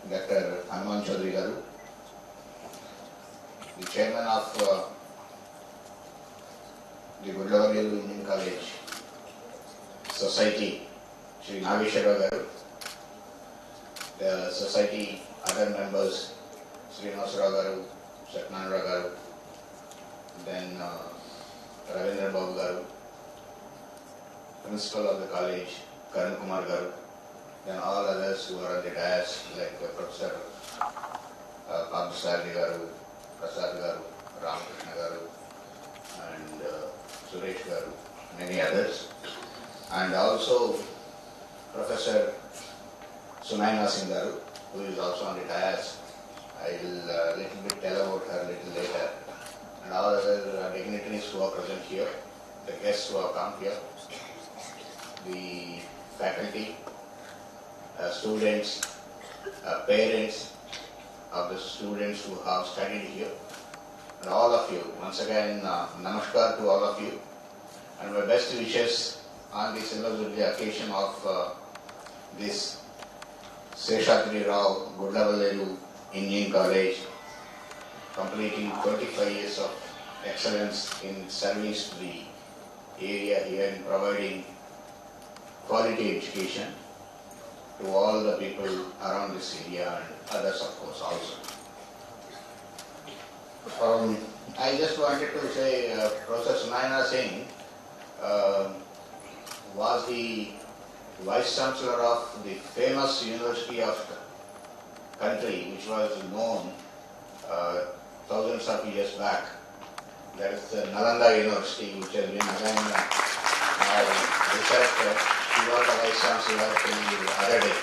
Dr. Garu, the chairman of the Reddy-Inauguration Indian College Society, Shri Nageshwara Garu, the society other members, Srinivasarao Garu, Satyanarayana Garu, then Ravindra Babu Garu, principal of the college, Karan Kumar Garu, then all others who are on the dais like Professor Pabsali Garu, Prasad Garu, Ramakrishna Garu, and Suresh Garu, many others, and also Professor Sunaina Singh Garu, who is also on the dais. I will little bit tell about her little later, and all other dignitaries who are present here, the guests who have come here, the faculty, students, parents of the students who have studied here, and all of you. Once again, namaskar to all of you, and my best wishes on the Silver Jubilee occasion of this Seshadri Rao Gudlavaleru Indian College, completing 25 years of excellence in service to the area here in providing quality education to all the people around this area and others of course also. I just wanted to say Professor Sunaina Singh was the Vice Chancellor of the famous university of the country which was known thousands of years back. That is the Nalanda University, which has been again researched. She was the Vice Chancellor the other day.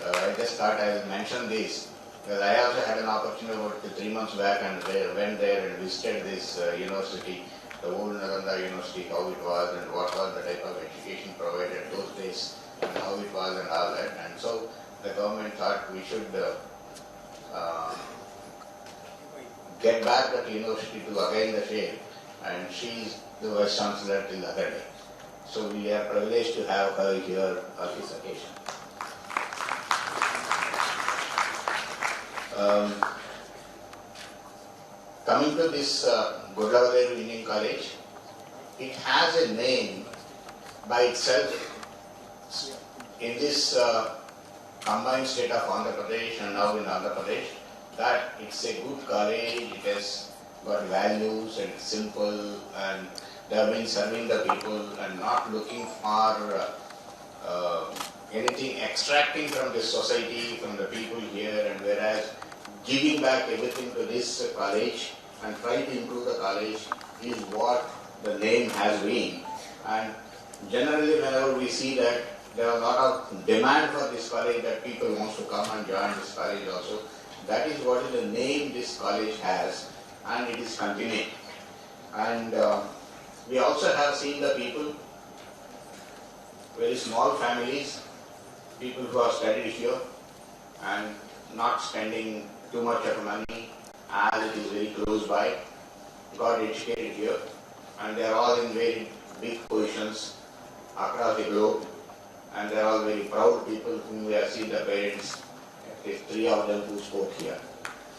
I just thought I will mention this because I also had an opportunity about 3 months back and went there and visited this university, the old Nalanda University, how it was and what was the type of education provided those days and how it was and all that. And so the government thought we should get back that university to again the shape, and she is the Vice Chancellor till the other day. So we are privileged to have her here on this occasion. Coming to this Gudlavaleru Indian College, it has a name by itself in this combined state of Andhra Pradesh and now in Andhra Pradesh, that it's a good college, it has got values and it's simple and they have been serving the people and not looking for anything extracting from the society, from the people here, and whereas giving back everything to this college and trying to improve the college is what the name has been. And generally whenever we see that there are a lot of demand for this college, that people want to come and join this college also, that is what is the name this college has, and it is continuing. And we also have seen the people, very small families, people who have studied here and not spending too much of money as it is very close by, got educated here, and they are all in very big positions across the globe, and they are all very proud people whom we have seen the parents, at least 3 of them who spoke here.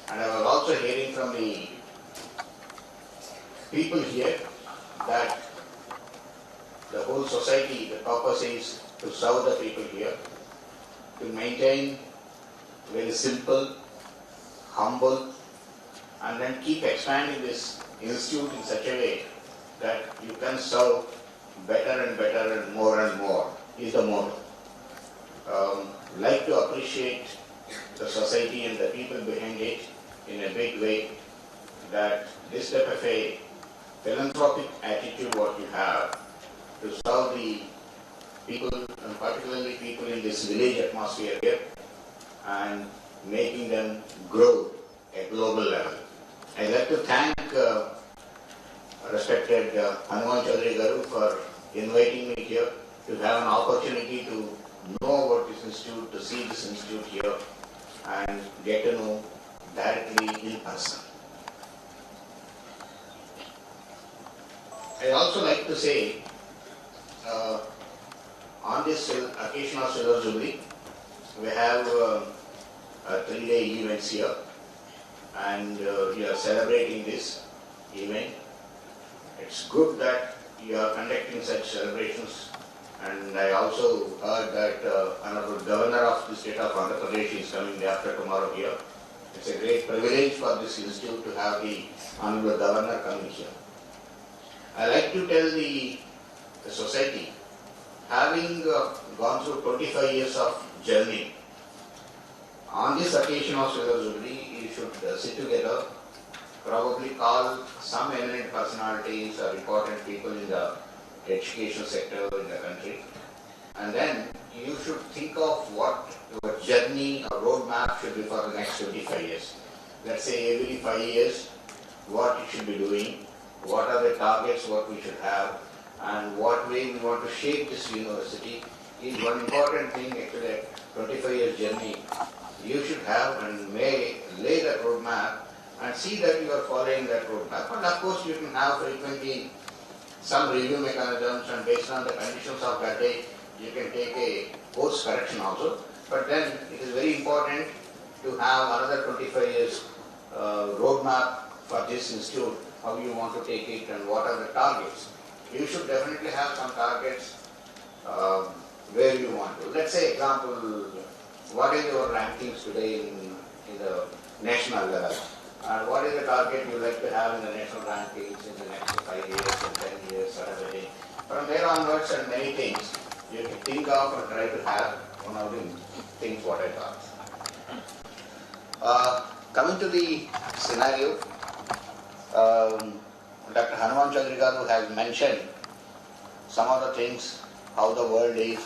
And I was also hearing from the people here that the whole society, the purpose is to serve the people here, to maintain very simple, humble, and then keep expanding this institute in such a way that you can serve better and better and more is the motto. Like to appreciate the society and the people behind it in a big way, that this type of a philanthropic attitude what you have to serve the people, and particularly people in this village atmosphere here, and making them grow at global level. I'd like to thank respected Hanuman Chaudhary Garu for inviting me here to have an opportunity to know about this institute, to see this institute here and get to know directly in person. I'd also like to say on this occasion of Silver Jubilee, we have 3-day events here, and we are celebrating this event. It's good that you are conducting such celebrations, and I also heard that Honorable Governor of the state of Andhra Pradesh is coming day after tomorrow here. It's a great privilege for this institute to have the Honorable Governor coming here. I like to tell the society, having gone through 25 years of journey, on this occasion of Sridhar Jubilee, you should sit together, probably call some eminent personalities or important people in the education sector in the country, and then you should think of what your journey or roadmap should be for the next 25 years. Let's say every 5 years, what you should be doing, what are the targets, what we should have, and what way we want to shape this university is one important thing. Actually, a 25 years journey you should have, and may lay that roadmap and see that you are following that roadmap. And of course, you can have frequently some review mechanisms, and based on the conditions of that day, you can take a course correction also. But then it is very important to have another 25 years roadmap for this institute, how you want to take it and what are the targets. You should definitely have some targets where you want to. Let's say, example, what is your rankings today in the national level? And what is the target you like to have in the national rankings in the next 5 years and 10 years, sort of a thing. From there onwards, and many things you can think of and try to have one of the things what I thought. Coming to the scenario, Dr. Hanuman Chaudhary Garu has mentioned some of the things, how the world is,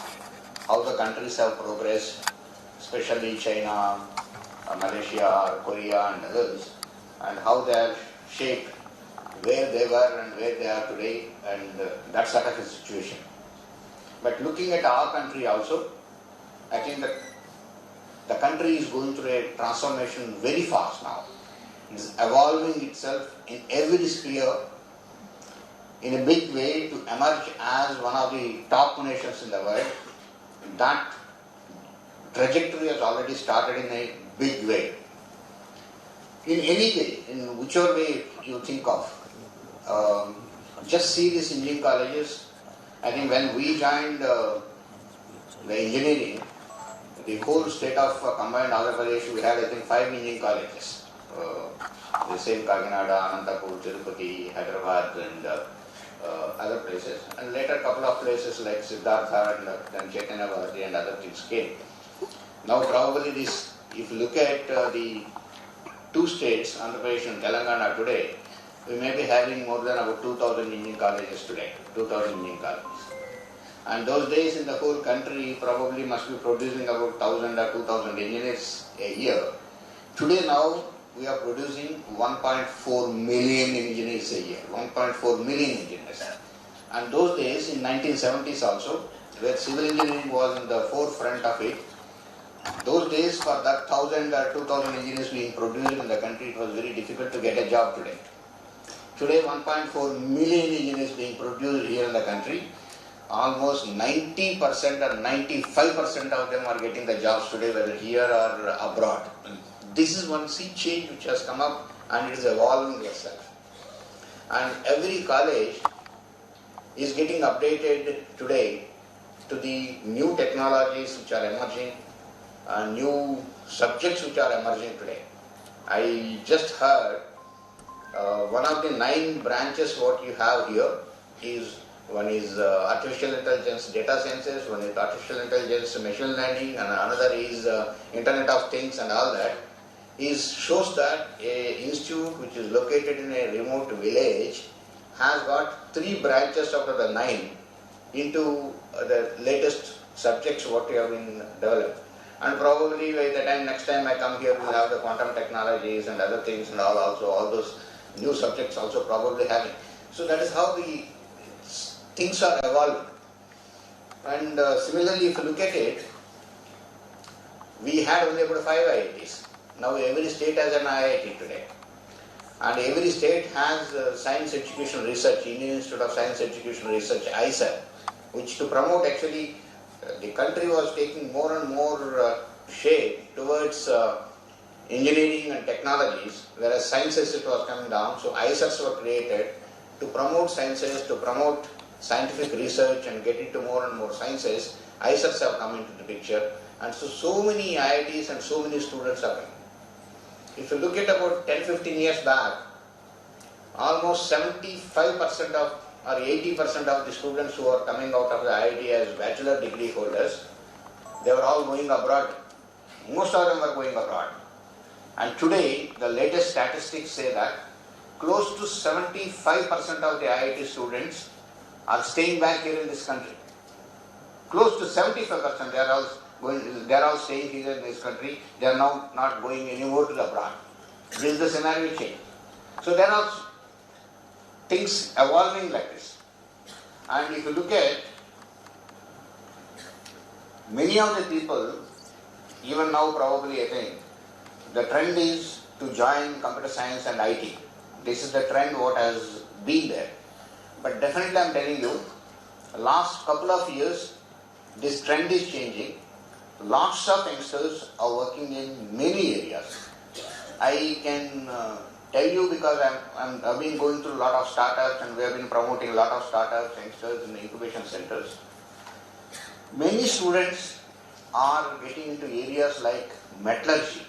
how the countries have progressed, especially China, Malaysia, Korea and others, and how they have shaped where they were and where they are today, and that sort of a situation. But looking at our country also, I think that the country is going through a transformation very fast now. It is evolving itself in every sphere in a big way to emerge as one of the top nations in the world. That trajectory has already started in a big way. In any way, in whichever way you think of, just see these engineering colleges. I think when we joined the engineering, the whole state of combined Andhra Pradesh, we had I think 5 engineering colleges. The same Kakinada, Anantapur, Tirupati, Hyderabad and other places. And later a couple of places like Siddhartha and then Chaitanya Bharati and other things came. Now probably this, if you look at the 2 states, Andhra Pradesh and Telangana today, we may be having more than about 2,000 engineering colleges today, 2,000 engineering colleges. And those days in the whole country probably must be producing about 1,000 or 2,000 engineers a year. Today now we are producing 1.4 million engineers a year, 1.4 million engineers. And those days in 1970s also, where civil engineering was in the forefront of it, those days for that 1,000 or 2,000 engineers being produced in the country, it was very difficult to get a job today. Today 1.4 million engineers being produced here in the country. Almost 90% or 95% of them are getting the jobs today, whether here or abroad. This is one sea change which has come up, and it is evolving itself. And every college is getting updated today to the new technologies which are emerging, new subjects which are emerging today. I just heard one of the 9 branches what you have here is, one is artificial intelligence data sciences, one is artificial intelligence machine learning, and another is Internet of Things and all that. Shows that a institute which is located in a remote village has got 3 branches out of the 9 into the latest subjects what we have been developed. And probably by the time next time I come here, we will have the quantum technologies and other things and all also, all those new subjects also probably having. So that is how the things are evolving. And similarly, if you look at it, we had only about 5 IITs. Now every state has an IIT today. And every state has Science Education Research, Indian Institute of Science Education Research, ISER, which to promote actually the country was taking more and more shape towards towards engineering and technologies, whereas sciences it was coming down. So ISETs were created to promote sciences, to promote scientific research and get into more and more sciences. ISETs have come into the picture, and so many IITs and so many students are coming. If you look at about 10-15 years back, almost 75% of or 80% of the students who are coming out of the IIT as bachelor degree holders, they were all going abroad. Most of them were going abroad. And today, the latest statistics say that close to 75% of the IIT students are staying back here in this country. Close to 75%, they are all staying here in this country. They are now not going anymore to the abroad. This is the scenario change. So there are things evolving like this. And if you look at many of the people, even now probably I think, the trend is to join computer science and IT. This is the trend what has been there. But definitely I am telling you, last couple of years, this trend is changing. Lots of youngsters are working in many areas. I can tell you because I've been going through a lot of startups and we have been promoting a lot of startups, youngsters in the incubation centers. Many students are getting into areas like metallurgy,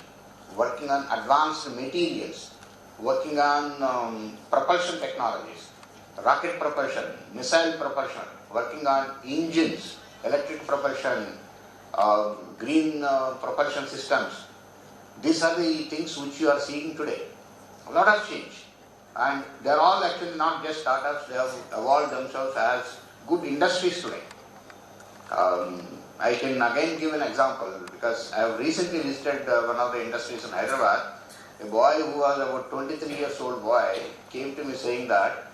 working on advanced materials, working on propulsion technologies, rocket propulsion, missile propulsion, working on engines, electric propulsion, green propulsion systems. These are the things which you are seeing today. A lot of change. And they are all actually not just startups, they have evolved themselves as good industries today. I can again give an example because I have recently visited one of the industries in Hyderabad. A boy who was about 23 years old boy came to me saying that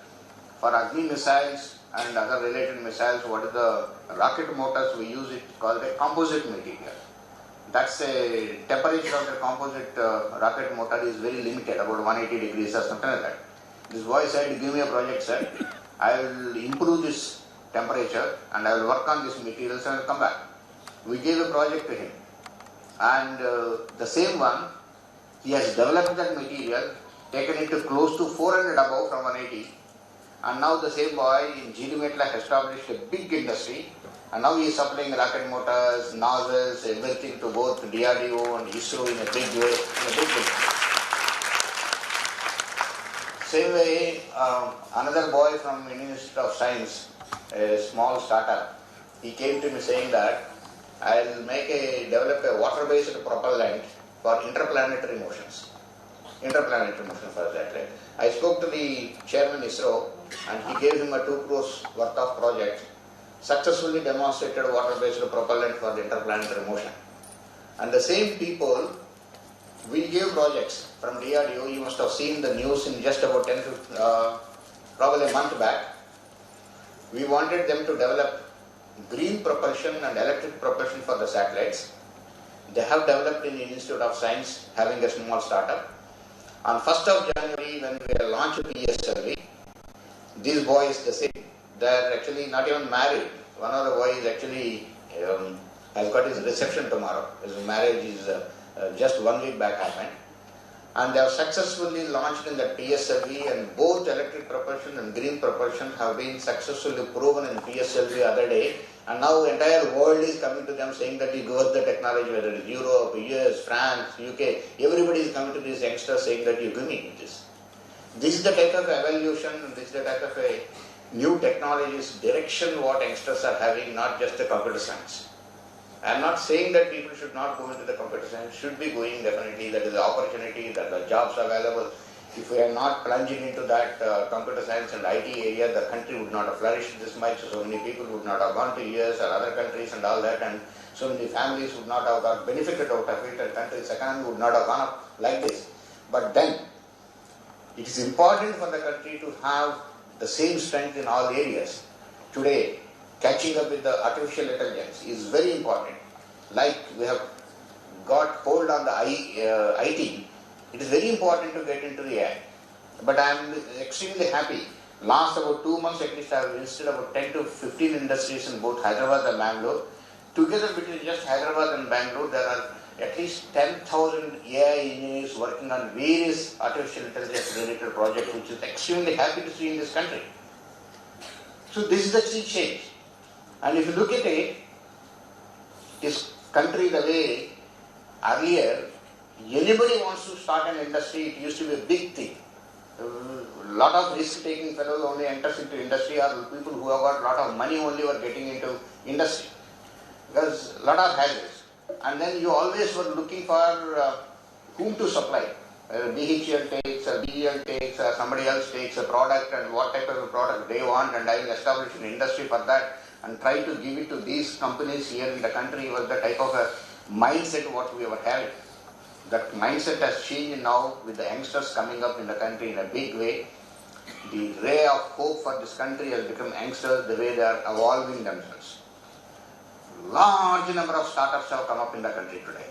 for Agni missiles and other related missiles, what is the rocket motors we use, it called a composite material. That's a temperature of the composite rocket motor is very limited, about 180 degrees or something like that. This boy said, give me a project, sir. I will improve this temperature and I will work on these materials and I will come back. We gave a project to him. And the same one, he has developed that material, taken it to close to 400 above from 180. And now the same boy in GD has established a big industry. And now he is supplying rocket motors, nozzles, everything to both DRDO and ISRO in a big way. Same way, another boy from Indian Institute of Science, a small startup, he came to me saying that I will develop a water-based propellant for interplanetary motions. Interplanetary motion for that. Right? I spoke to the chairman ISRO and he gave him a 2 crores worth of project. Successfully demonstrated water-based propellant for the interplanetary motion. And the same people will give projects from DRDO. You must have seen the news in just about probably a month back. We wanted them to develop green propulsion and electric propulsion for the satellites. They have developed in the Institute of Science, having a small startup. On 1st of January, when we launched PSLV, these boys, the same. They are actually not even married. One of the boys actually has got his reception tomorrow. His marriage is just 1 week back happened. And they have successfully launched in the PSLV, and both electric propulsion and green propulsion have been successfully proven in PSLV the other day. And now the entire world is coming to them saying that you give us the technology, whether it is Europe, US, France, UK, everybody is coming to these youngsters saying that you give me this. This is the type of evolution, and this is the type of a new technologies direction what youngsters are having, not just the computer science. I am not saying that people should not go into the computer science, should be going definitely, that is the opportunity, that the jobs are available. If we are not plunging into that computer science and IT area, the country would not have flourished this much, so many people would not have gone to US or other countries and all that, and so many families would not have got benefited out of it, and country's economy would not have gone up like this. But then, it is important for the country to have the same strength in all areas. Today, catching up with the artificial intelligence is very important. Like we have got hold on the IT, it is very important to get into the AI. But I am extremely happy. Last about 2 months at least I have visited about 10 to 15 industries in both Hyderabad and Bangalore. Together between just Hyderabad and Bangalore, there are at least 10,000 AI engineers working on various artificial intelligence related projects, which is extremely happy to see in this country. So this is the sea change. And if you look at it, this country the way earlier, anybody wants to start an industry, it used to be a big thing. A lot of risk-taking fellows only enters into industry, or people who have got a lot of money only were getting into industry. Because a lot of hazards. And then you always were looking for whom to supply. BHEL takes, or BEL takes, or somebody else takes a product, and what type of a product they want, and I will establish an industry for that and try to give it to these companies here in the country was the type of a mindset what we were having. That mindset has changed now with the youngsters coming up in the country in a big way. The ray of hope for this country has become youngsters, the way they are evolving themselves. Large number of startups have come up in the country today,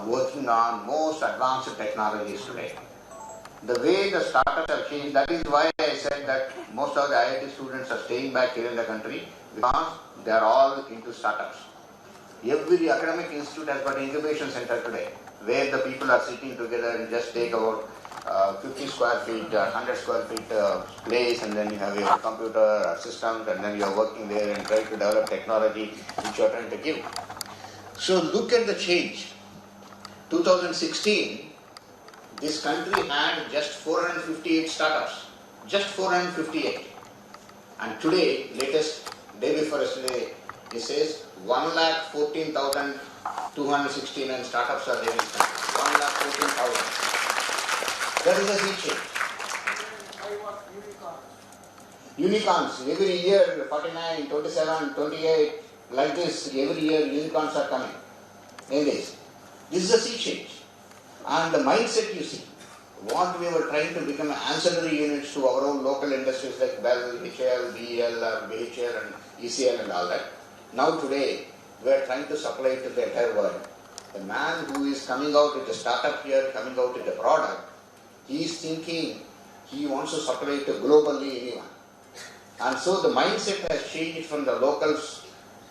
working on most advanced technologies today. The way the startups have changed, that is why I said that most of the IIT students are staying back here in the country, because they are all into startups. Every academic institute has got an incubation center today, where the people are sitting together and just take about 50 square feet, 100 square feet place, and then you have your computer or systems, and then you are working there and trying to develop technology which you are trying to give. So look at the change. 2016, this country had just 458 startups, just 458. And today, latest day before yesterday, it says 1,14,269 startups are there in the country. 1,14,000. That is a sea change. Unicorns, every year 49, 27, 28, like this, every year unicorns are coming. In this is a sea change. And the mindset you see, what we were trying to become ancillary units to our own local industries like BEL, HL, BEL, or BHL and ECL and all that. Now today, we are trying to supply it to the entire world. The man who is coming out with a startup here, coming out with a product, he is thinking he wants to supply it to globally anyone. And so the mindset has changed from the local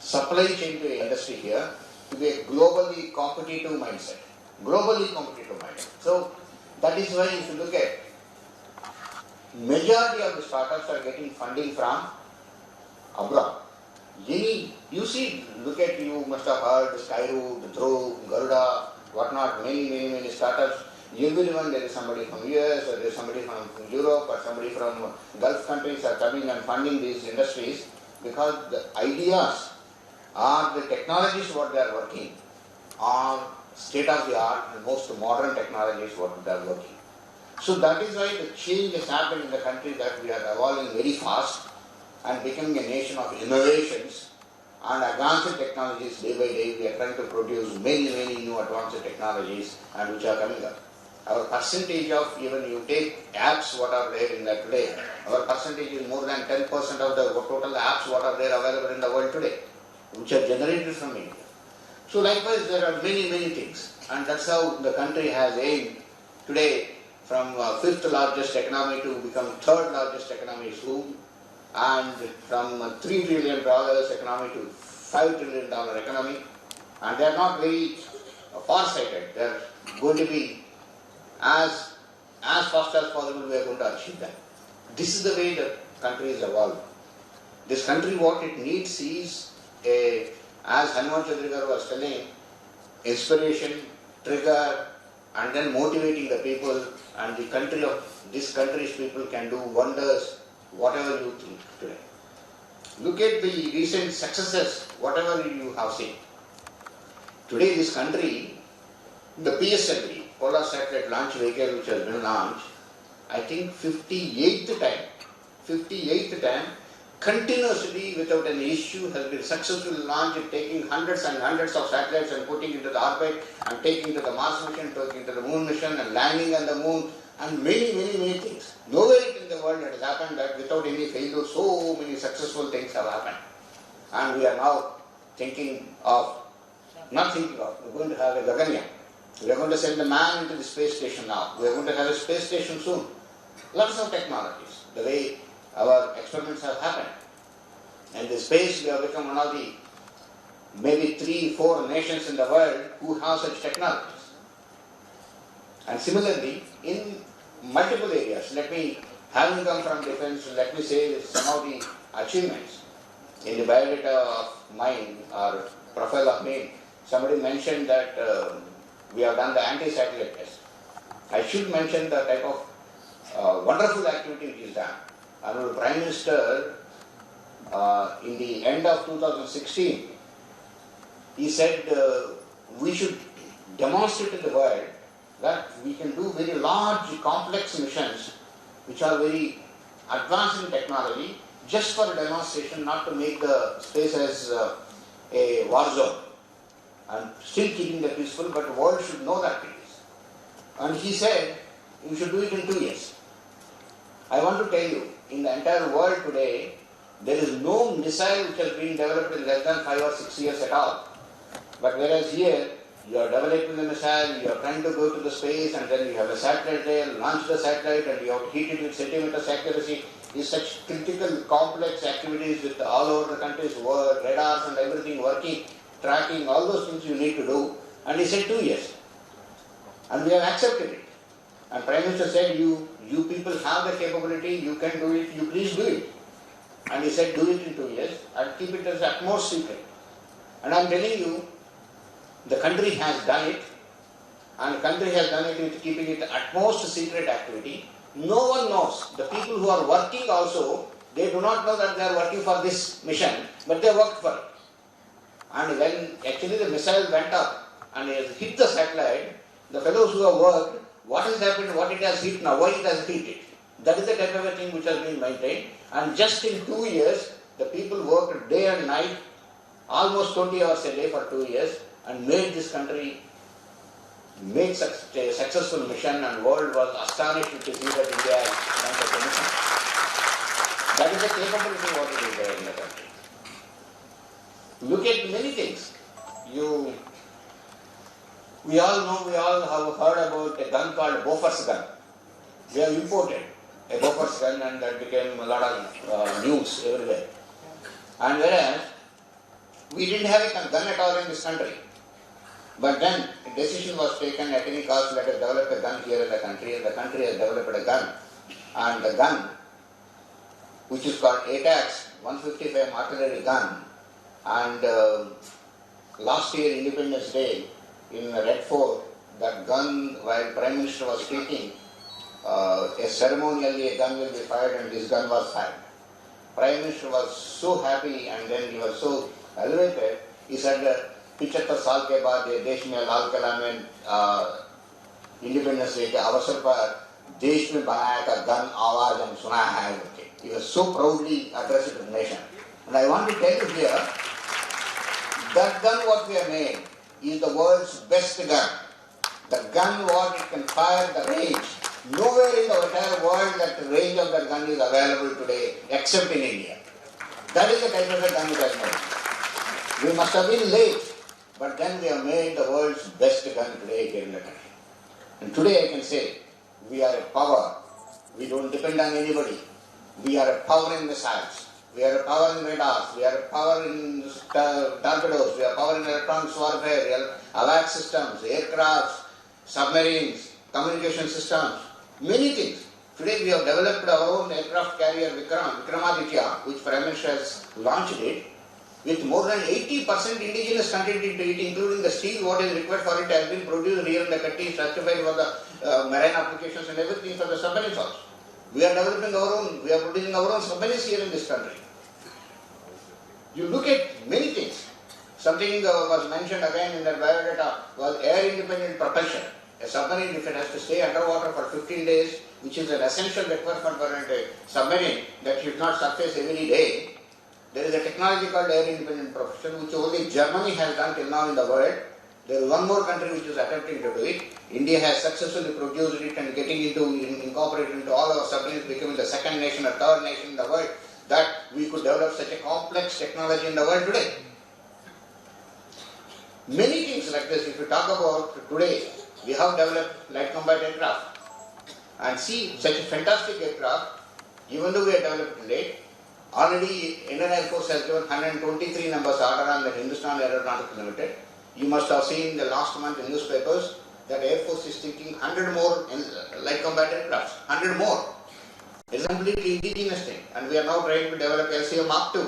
supply chain to industry here to be a globally competitive mindset. Globally competitive mindset. So that is why if you look at, majority of the startups are getting funding from abroad. You see, look at, you must have heard Skyroot, Dhruv, Garuda, whatnot, many startups. Everyone, there is somebody from US, or there is somebody from Europe, or somebody from Gulf countries are coming and funding these industries, because the ideas or the technologies what they are working are state of the art and most modern technologies what they are working. So that is why the change has happened in the country, that we are evolving very fast and becoming a nation of innovations and advanced technologies. Day by day we are trying to produce many new advanced technologies and which are coming up. Our percentage of, even you take apps what are there in that today, our percentage is more than 10% of the total apps what are there available in the world today, which are generated from India. So likewise there are many things, and that's how the country has aimed today from 5th largest economy to become 3rd largest economy soon, and from $3 trillion economy to $5 trillion economy, and they are not very far-sighted. They are going to be as fast as possible we are going to achieve that. This is the way the country is evolving. This country, what it needs is as Hanuman Chandrikar was telling, inspiration, trigger, and then motivating the people, and the country of this country's people can do wonders, whatever you think today. Look at the recent successes, whatever you have seen. Today this country, the PSLV, Polar Satellite Launch Vehicle, which has been launched, I think 58th time, continuously without any issue has been successfully launched, taking hundreds and hundreds of satellites and putting into the orbit and taking to the Mars mission, taking to the Moon mission and landing on the Moon, and many things. Nowhere in the world it has happened that without any failure so many successful things have happened. And we are now we're going to have a Gaganyaan. We are going to send the man into the space station now. We are going to have a space station soon. Lots of technologies, the way our experiments have happened. And the space, we have become one of the maybe 3-4 nations in the world who have such technologies. And similarly, in multiple areas, having come from defense, let me say some of the achievements in the biodata of mine or profile of me. Somebody mentioned that we have done the anti-satellite test. I should mention the type of wonderful activity which is done. Our Prime Minister, in the end of 2016, he said we should demonstrate to the world that we can do very large, complex missions which are very advanced in technology just for a demonstration, not to make the space as a war zone and still keeping the peaceful, but the world should know that it is. And he said, you should do it in 2 years. I want to tell you, in the entire world today, there is no missile which has been developed in less than 5 or 6 years at all. But whereas here, you are developing the missile, you are trying to go to the space, and then you have a satellite there, launch the satellite, and you have to heat it with centimeters accuracy. Is such critical, complex activities with all over the country's world, radars and everything working, tracking, all those things you need to do. And he said 2 years. And we have accepted it. And Prime Minister said, you people have the capability, you can do it, you please do it. And he said, do it in 2 years and keep it as utmost secret. And I am telling you, the country has done it, and the country has done it with keeping it utmost secret activity. No one knows. The people who are working also, they do not know that they are working for this mission, but they worked for it. And when actually the missile went up and it hit the satellite, the fellows who have worked, what has happened, what it has hit now, why it has hit it. That is the type of a thing which has been maintained. And just in 2 years, the people worked day and night, almost 20 hours a day for 2 years, and made this country make such a successful mission, and world was astonished to see that India has done such a mission. That is the capability what it is there in the country. Look at many things. We all know, we all have heard about a gun called Bofors gun. We have imported a Bofors gun, and that became a lot of news everywhere. And whereas we didn't have a gun at all in this country. But then a decision was taken at any cost, let us develop a gun here in the country, and the country has developed a gun. And the gun, which is called ATACS, 155 artillery gun, and last year, Independence Day, in Red Fort, that gun, while Prime Minister was speaking, ceremonially a gun will be fired, and this gun was fired. Prime Minister was so happy, and then he was so elevated. He said, 75 साल के बाद ये देश में लाल किला में independence day के अवसर पर देश में बनाया का गन आवाज हम सुना है उनके. He was so proudly addressed to the nation. And I want to tell you here, that gun what we have made is the world's best gun. The gun what it can fire, the range. Nowhere in the entire world that the range of that gun is available today except in India. That is the type of a gun it has made. We must have been late. But then we have made the world's best gun today here in the country. And today I can say, we are a power. We don't depend on anybody. We are a power in missiles. We are a power in radars. We are a power in torpedoes. We are power in electronics warfare, AWACS systems, aircrafts, submarines, communication systems, many things. Today we have developed our own aircraft carrier Vikramaditya, which Prime Minister has launched it, with more than 80% indigenous content into it, including the steel what is required for it has been produced here in the country, certified for the marine applications and everything for the submarines also. We are developing our own, we are producing our own submarines here in this country. You look at many things. Something was mentioned again in that biodata was air independent propulsion. A submarine, if it has to stay underwater for 15 days, which is an essential requirement for a submarine that should not surface every day, there is a technology called air independent propulsion, which only Germany has done till now in the world. There is one more country which is attempting to do it. India has successfully produced it and getting incorporated into all our submarines, becoming the second nation or third nation in the world, that we could develop such a complex technology in the world today. Many things like this, if you talk about today, we have developed light combat aircraft. And see, such a fantastic aircraft, even though we have developed late, Already Indian Air Force has given 123 numbers order on the Hindustan Aeronautical Limited. You must have seen the last month in newspapers that Air Force is thinking 100 more light combat aircraft, 100 more. It's a completely indigenous thing, and we are now trying to develop LCA Mark II,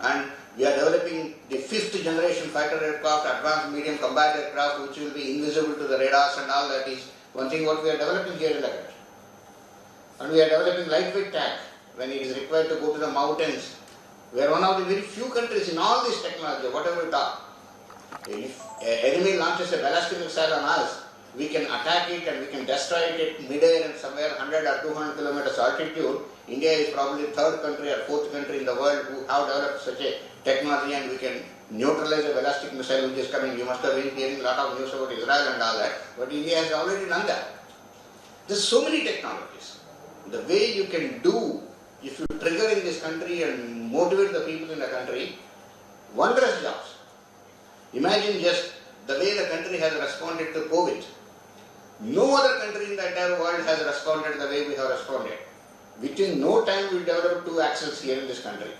and we are developing the 5th generation fighter aircraft, advanced medium combat aircraft, which will be invisible to the radars and all that is one thing what we are developing here in the country. And we are developing lightweight tank when it is required to go to the mountains. We are one of the very few countries in all this technology, whatever we talk. If an enemy launches a ballistic missile on us, we can attack it and we can destroy it at mid-air and somewhere 100 or 200 kilometers altitude. India is probably the 3rd country or 4th country in the world who have developed such a technology, and we can neutralize a ballistic missile which is coming. You must have been hearing a lot of news about Israel and all that, but India has already done that. There's so many technologies. The way you can do, if you trigger in this country and motivate the people in the country, wondrous jobs. Imagine just the way the country has responded to COVID. No other country in the entire world has responded the way we have responded. Within no time we developed 2 axles here in this country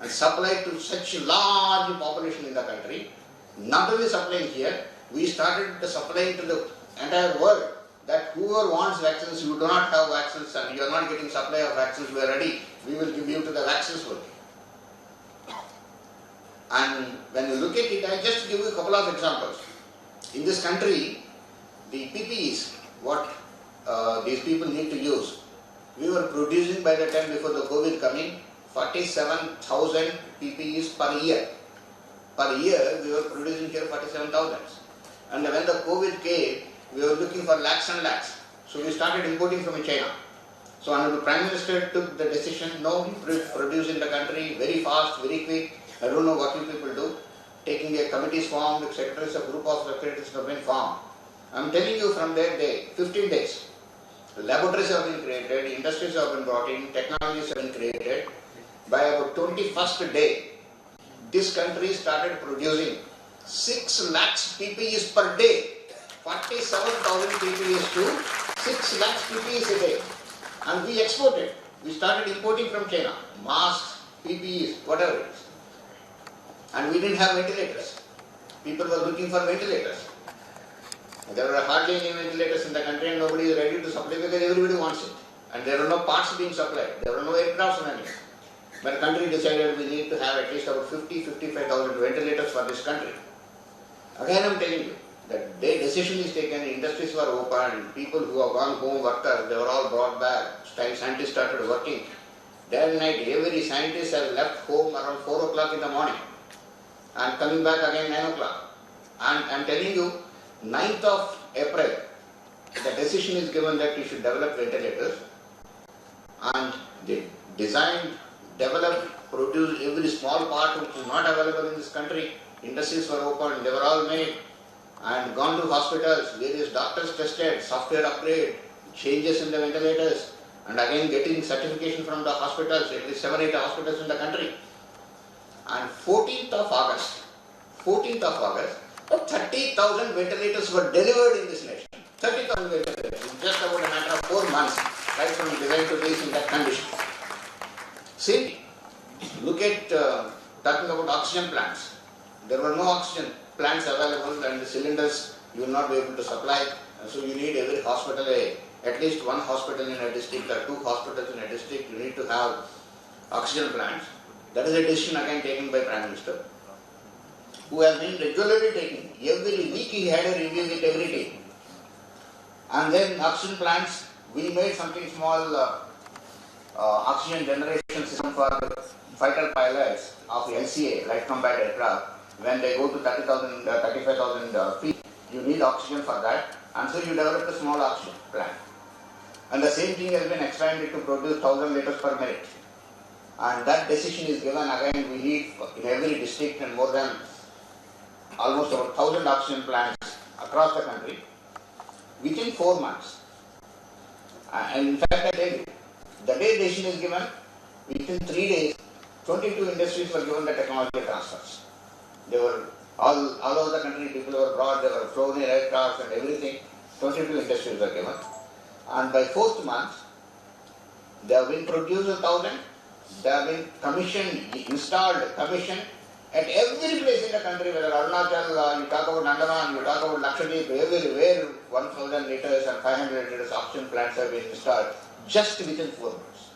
and supplied to such a large population in the country. Not only supplying here, we started supplying to the entire world, that whoever wants vaccines, you do not have vaccines and you are not getting supply of vaccines, we are ready, we will give you to the vaccines working. And when you look at it, I just give you a couple of examples. In this country, the PPEs, what these people need to use, we were producing by the time before the COVID coming, 47,000 PPEs per year. Per year, we were producing here 47,000. And when the COVID came, we were looking for lakhs and lakhs. So we started importing from China. So Honorable Prime Minister took the decision, no, produce in the country, very fast, very quick. I don't know what you people do. Taking a committees formed, secretaries, a group of secretaries have been formed. I'm telling you from that day, 15 days, laboratories have been created, industries have been brought in, technologies have been created. By about 21st day, this country started producing 6 lakhs PPEs per day. 47,000 PPEs to 6 lakhs PPEs a day. And we exported. We started importing from China. Masks, PPEs, whatever it is. And we didn't have ventilators. People were looking for ventilators. There were hardly any ventilators in the country and nobody is ready to supply because everybody wants it. And there were no parts being supplied. There were no aircrafts running. But the country decided we need to have at least about 55,000 ventilators for this country. Again I am telling you, that day decision is taken, industries were opened, people who have gone home, workers, they were all brought back, scientists started working. Day and night, every scientist has left home around 4 o'clock in the morning and coming back again 9 o'clock. And I am telling you, 9th of April, the decision is given that you should develop ventilators, and they designed, developed, produced every small part which is not available in this country. Industries were opened, they were all made and gone to hospitals, various doctors tested, software upgrade, changes in the ventilators, and again getting certification from the hospitals, at least 7-8 hospitals in the country. And 14th of August, 30,000 ventilators were delivered in this nation. 30,000 ventilators in just about a matter of 4 months, right from design to release in that condition. See, look at talking about oxygen plants. There were no oxygen plants available and the cylinders you will not be able to supply. And so you need every hospital, at least 1 hospital in a district or 2 hospitals in a district, you need to have oxygen plants. That is a decision again taken by Prime Minister, who has been regularly taking. Every week he had a review with every team. And then oxygen plants, we made something small oxygen generation system for fighter pilots of LCA, light combat aircraft. When they go to 30,000, 35,000 feet, you need oxygen for that, and so you develop a small oxygen plant. And the same thing has been expanded to produce 1,000 liters per minute. And that decision is given again, we need in every district and more than almost about 1,000 oxygen plants across the country within 4 months. And in fact, I tell you, the day decision is given, within 3 days, 22 industries were given the technology transfers. They were all over the country, people were brought, they were flown in aircrafts and everything. 22 industries were given. And by 4th month, they have been produced 1,000 They have been commissioned, installed, commissioned at every place in the country, whether Arunachal, you talk about Andaman, you talk about Lakshadweep, everywhere 1,000 liters and 500 liters oxygen plants have been installed just within 4 months.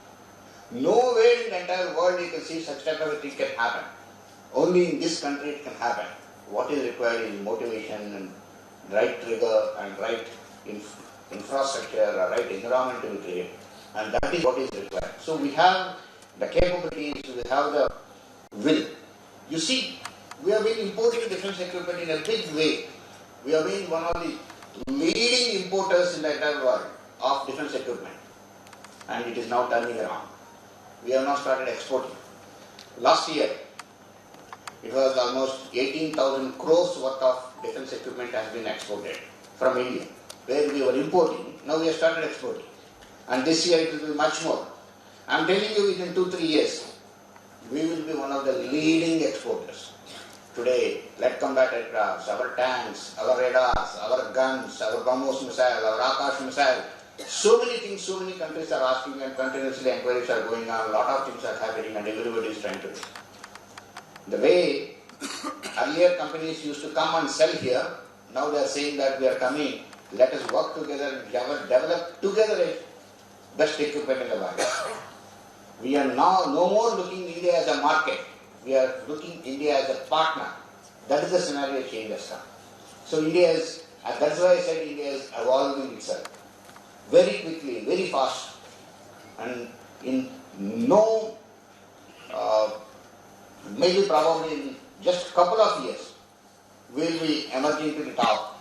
Nowhere in the entire world you can see such type of a thing can happen. Only in this country it can happen. What is required is motivation and right trigger and right infrastructure, right environment to be created. And that is what is required. So we have the capabilities, we have the will. You see, we have been importing defense equipment in a big way. We have been one of the leading importers in the entire world of defense equipment. And it is now turning around. We have now started exporting. Last year, it was almost 18,000 crores worth of defense equipment has been exported from India, where we were importing. Now we have started exporting. And this year it will be much more. I am telling you, within 2-3 years, we will be one of the leading exporters. Today, lead combat aircrafts, our tanks, our radars, our guns, our BrahMos missile, our Akash missile, so many things, so many countries are asking and continuously inquiries are going on, a lot of things are happening and everybody is trying to do. The way earlier companies used to come and sell here, now they are saying that we are coming, let us work together and develop together a best equipment in the world. We are now no more looking India as a market, we are looking India as a partner. That is the scenario change has come. So India is, that's why I said India is evolving itself very quickly, very fast, and in no, maybe probably in just a couple of years, we will be emerging to the top.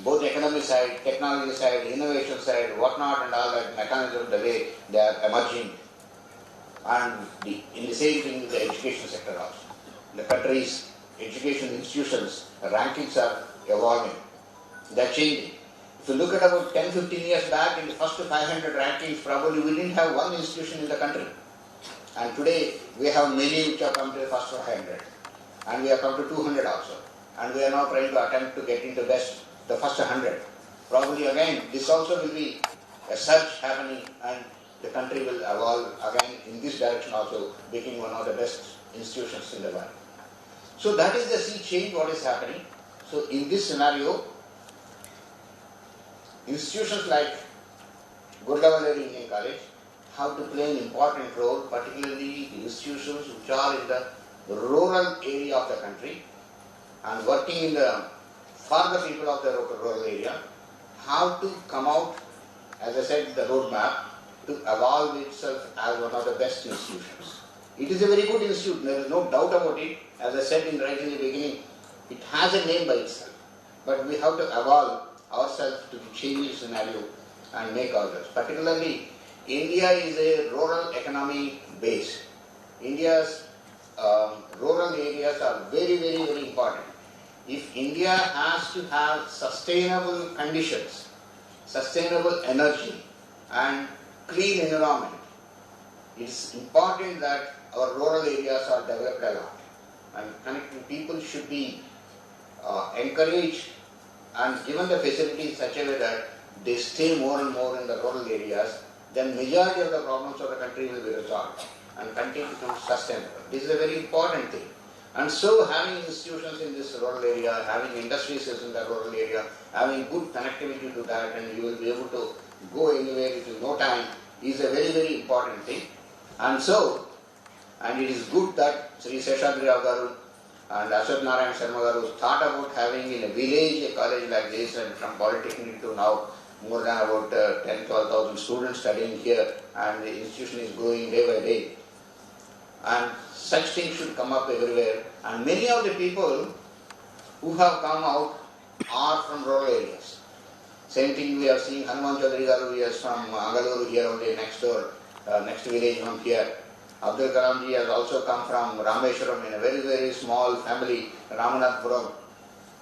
Both economic side, technology side, innovation side, whatnot and all that mechanism, the way they are emerging. And in the same thing with the education sector also. The country's education institutions, the rankings are evolving. They are changing. If you look at about 10-15 years back, in the first 500 rankings, probably we didn't have one institution in the country. And today, we have many which have come to the first 500. And we have come to 200 also. And we are now trying to attempt to get into the first 100. Probably again, this also will be a surge happening and the country will evolve again in this direction also, becoming one of the best institutions in the world. So that is the sea change what is happening. So in this scenario, institutions like Gurdwara Indian College have to play an important role, particularly institutions which are in the rural area of the country and working for the people of the rural area, have to come out, as I said, the roadmap to evolve itself as one of the best institutions. It is a very good institute, there is no doubt about it. As I said right in the beginning, it has a name by itself. But we have to evolve ourselves to the changing scenario and make others. Particularly, India is a rural economy base. India's rural areas are very, very, very important. If India has to have sustainable conditions, sustainable energy and clean environment, it is important that our rural areas are developed a lot. And connected people should be encouraged and given the facility in such a way that they stay more and more in the rural areas, then majority of the problems of the country will be resolved and country becomes sustainable. This is a very important thing. And so having institutions in this rural area, having industries in the rural area, having good connectivity to that, and you will be able to go anywhere in no time is a very, very important thing. And so, and it is good that Sri Seshadri Rao Garu and Ashwat Narayan Sharma Garu thought about having in a village a college like this, and from Polytechnic to now more than about 10,000-12,000 students studying here, and the institution is growing day by day. And such things should come up everywhere. And many of the people who have come out are from rural areas. Same thing we have seen Hanuman Chaudhary Garu, he is from Angaluru here only next door, next village from here. Abdul Kalamji has also come from Rameshwaram in a very, very small family, Ramanathpuram.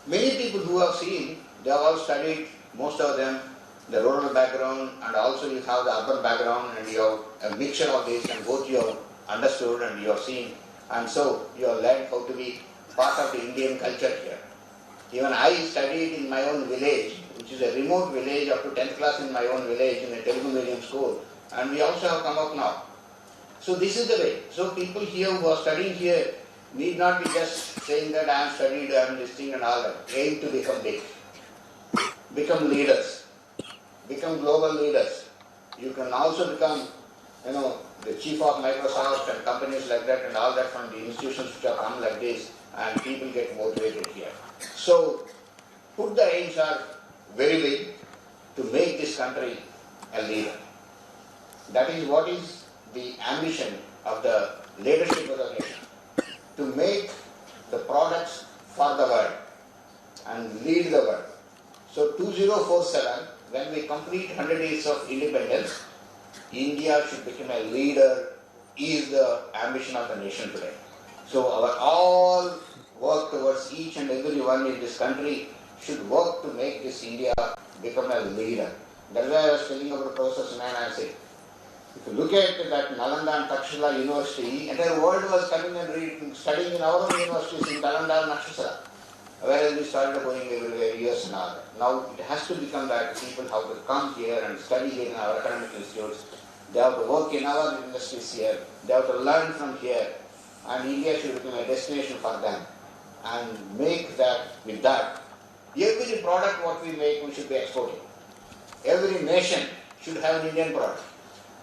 Many people who have seen, they have all studied, most of them, the rural background, and also you have the urban background, and you have a mixture of this, and both you have understood and you have seen, and so you have learned how to be part of the Indian culture here. Even I studied in my own village, which is a remote village, up to 10th class in my own village in a Telugu medium school, and we also have come up now. So this is the way. So people here who are studying here need not be just saying that I am studied, I am this thing and all that. Aim to become big. Become leaders. Become global leaders. You can also become, the chief of Microsoft and companies like that and all that from the institutions which have come like this, and people get motivated here. So, put the aims are very big to make this country a leader. That is what is the ambition of the leadership of the nation, to make the products for the world and lead the world. So 2047, when we complete 100 years of independence, India should become a leader, is the ambition of the nation today. So our all work towards each and every one in this country should work to make this India become a leader. That's why I was telling about Professor Sunaina, I said, if you look at that Nalanda and Takshila University, entire world was coming and studying in our own universities in Nalanda and Takshila. Whereas we started going everywhere, US and all that. Now it has to become that people have to come here and study here in our academic institutes. They have to work in our industries here. They have to learn from here. And India should become a destination for them. And make that, with that, every product what we make, we should be exporting. Every nation should have an Indian product.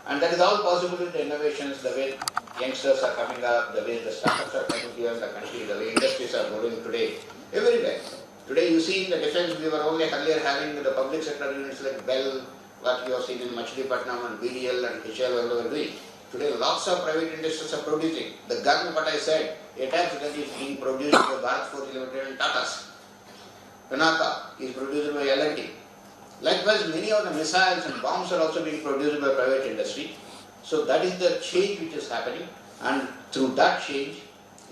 And that is all possible with the innovations, the way youngsters are coming up, the way the startups are coming here in the country, the way industries are growing today, everywhere. Today you see in the defense, we were only earlier having the public sector units like Bell, what you have seen in Machilipatnam and BDL and HL all over doing. Today lots of private industries are producing. The gun, what I said, a type gun is being produced by Bharat Forge Limited and Tata's. Pinaka is produced by L&T. Likewise, many of the missiles and bombs are also being produced by private industry. So that is the change which is happening, and through that change,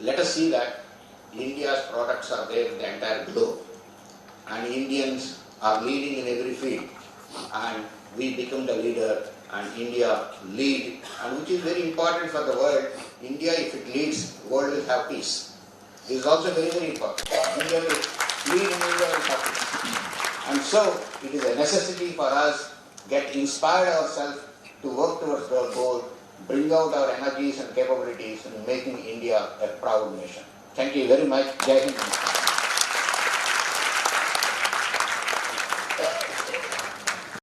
let us see that India's products are there in the entire globe, and Indians are leading in every field, and we become the leader, and India lead, and which is very important for the world. India, if it leads, the world will have peace. This is also very, very important. India will lead, and India will have peace. And so, it is a necessity for us to get inspired ourselves to work towards the goal, bring out our energies and capabilities in making India a proud nation. Thank you very much. Jai Hind.